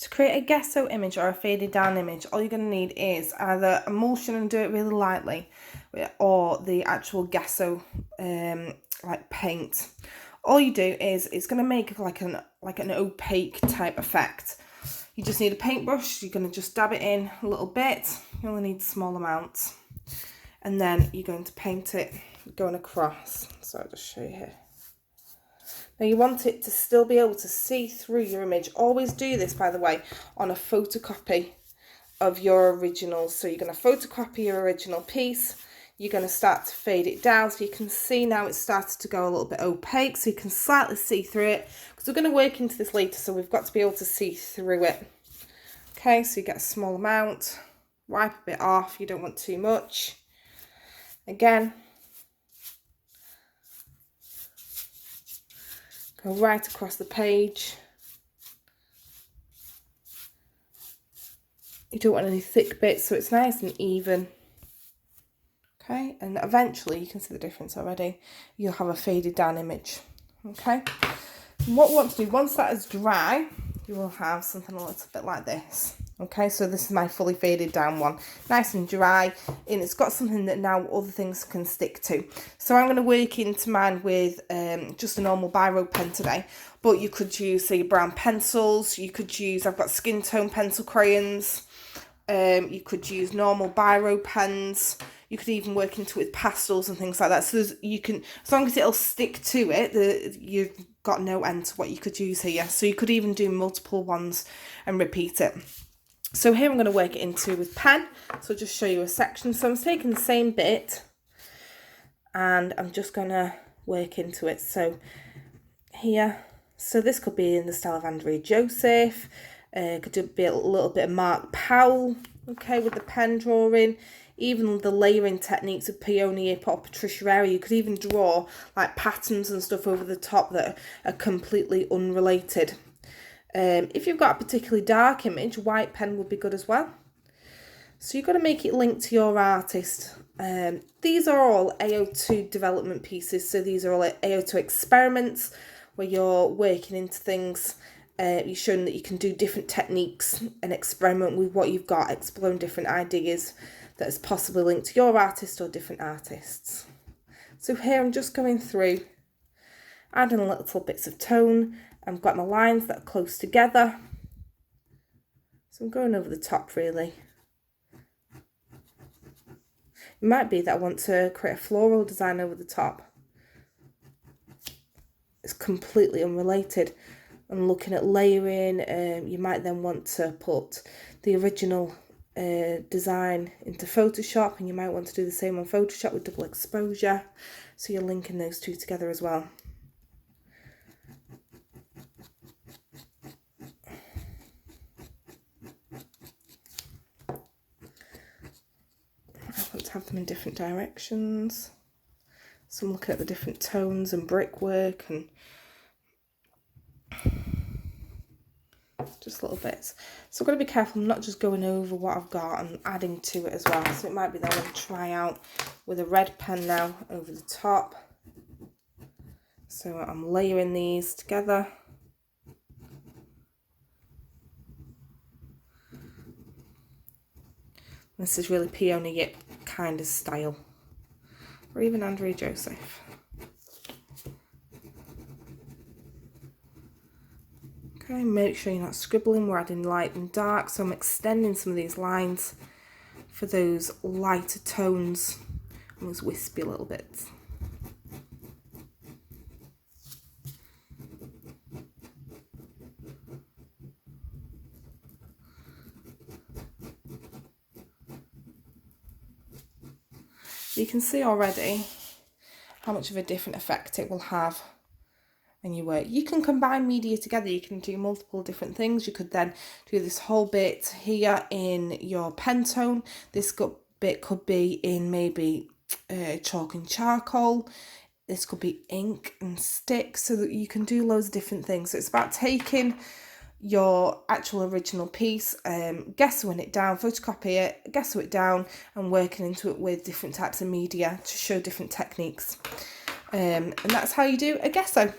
To create a gesso image or a faded down image, all you're going to need is either emulsion and do it really lightly, or the actual gesso like paint. All you do is it's going to make like an opaque type effect. You just need a paintbrush. You're going to just dab it in a little bit. You only need small amounts, and then you're going to paint it going across. So I'll just show you here. Now you want it to still be able to see through your image. Always do this, by the way, on a photocopy of your original. So you're going to photocopy your original piece. You're going to start to fade it down. So you can see now it's started to go a little bit opaque. So you can slightly see through it. Because we're going to work into this later. So we've got to be able to see through it. Okay, so you get a small amount. Wipe a bit off. You don't want too much. Again. Go right across the page. You don't want any thick bits, so it's nice and even. Okay, and eventually you can see the difference already. You'll have a faded down image. Okay, and what we want to do, once that is dry, you will have something a little bit like this. Okay, so this is my fully faded down one, nice and dry, and it's got something that now other things can stick to. So I'm going to work into mine with just a normal biro pen today, but you could use, say, brown pencils. You could use, I've got skin tone pencil crayons. You could use normal biro pens. You could even work into it with pastels and things like that. So you can, as long as it'll stick to it, you've got no end to what you could use here. So you could even do multiple ones and repeat it. So here I'm going to work it into with pen. So I'll just show you a section. So I'm taking the same bit and I'm just going to work into it. So here, so this could be in the style of Andrea Joseph. Could be a little bit of Mark Powell, okay, with the pen drawing. Even the layering techniques of Peony Ip or Patricia Area. You could even draw like patterns and stuff over the top that are completely unrelated. If you've got a particularly dark image, white pen would be good as well. So you've got to make it link to your artist. These are all AO2 development pieces. So these are all AO2 experiments where you're working into things. You're showing that you can do different techniques and experiment with what you've got, exploring different ideas that is possibly linked to your artist or different artists. So here I'm just going through, adding little bits of tone. I've got my lines that are close together. So I'm going over the top really. It might be that I want to create a floral design over the top. It's completely unrelated. And looking at layering, you might then want to put the original design into Photoshop, and you might want to do the same on Photoshop with double exposure. So you're linking those two together as well. I want to have them in different directions. So I'm looking at the different tones and brickwork and just little bits. So I've got to be careful, I'm not just going over what I've got and adding to it as well. So it might be that I want to try out with a red pen now over the top. So I'm layering these together. This is really Peony Ip kind of style, or even Andrea Joseph. Okay, make sure you're not scribbling. We're adding light and dark, so I'm extending some of these lines for those lighter tones and those wispy little bits. You can see already how much of a different effect it will have in your work. You can combine media together, you can do multiple different things. You could then do this whole bit here in your Pentone. This bit could be in maybe chalk and charcoal. This could be ink and stick, so that you can do loads of different things. So it's about taking your actual original piece, gessoing it down, photocopy it, gesso it down, and working into it with different types of media to show different techniques. And that's how you do a gesso.